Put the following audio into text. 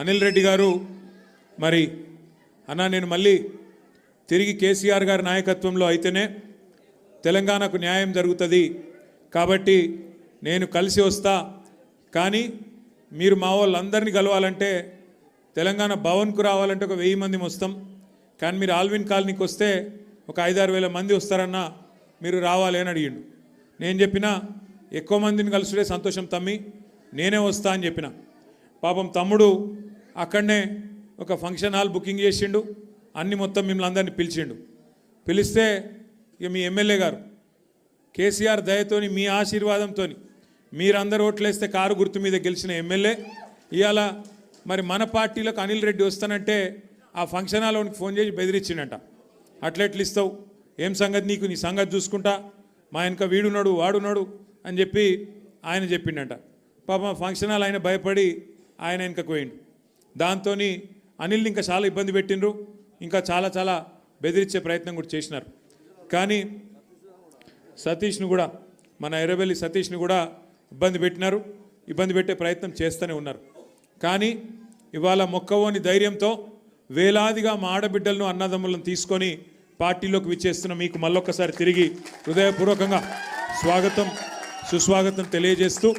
అనిల్ రెడ్డి గారు మరి అన్న నేను మళ్ళీ తిరిగి కేసీఆర్ గారి నాయకత్వంలో అయితేనే తెలంగాణకు న్యాయం జరుగుతుంది కాబట్టి నేను కలిసి వస్తా కానీ మీరు మా వాళ్ళందరినీ కలవాలంటే తెలంగాణ భవన్కు రావాలంటే ఒక 1000 మంది వస్తాం కానీ మీరు ఆల్విన్ కాలనీకి వస్తే ఒక 5-6 వేల మంది వస్తారన్న మీరు రావాలి అని అడిగిండు నేను చెప్పిన ఎక్కువ మందిని కలుసుడే సంతోషం తమ్మి నేనే వస్తా అని చెప్పిన పాపం తమ్ముడు అక్కడనే ఒక ఫంక్షన్ హాల్ బుకింగ్ చేసిండు అన్ని మొత్తం మిమ్మల్ని అందరినీ పిలిస్తే ఇక మీ ఎమ్మెల్యే గారు కేసీఆర్ దయతోని మీ ఆశీర్వాదంతోని మీరందరూ ఓట్లేస్తే కారు గుర్తు మీద గెలిచిన ఎమ్మెల్యే ఇవాళ మరి మన పార్టీలకు అనిల్ రెడ్డి వస్తానంటే ఆ ఫంక్షన్ హాల్లోనికి ఫోన్ చేసి బెదిరించిండట అట్లెట్లు ఇస్తావు ఏం సంగతి నీకు నీ సంగతి చూసుకుంటా మా వెనక వీడున్నాడు వాడున్నాడు అని చెప్పి ఆయన చెప్పిండట పాపం ఫంక్షన్ హాల్ ఆయన భయపడి ఆయన వెనకకు పోయిండు దాంతో అనిల్ని ఇంకా చాలా ఇబ్బంది పెట్టిండ్రు ఇంకా చాలా బెదిరించే ప్రయత్నం కూడా చేసినారు కానీ సతీష్ను కూడా మన ఎర్రబెల్లి సతీష్ని కూడా ఇబ్బంది పెట్టే ప్రయత్నం చేస్తూనే ఉన్నారు కానీ ఇవాళ మొక్కవోని ధైర్యంతో వేలాదిగా మా ఆడబిడ్డలను అన్నదమ్ములను తీసుకొని పార్టీలోకి విచ్చేస్తున్న మీకు మళ్ళొక్కసారి తిరిగి హృదయపూర్వకంగా స్వాగతం సుస్వాగతం తెలియజేస్తూ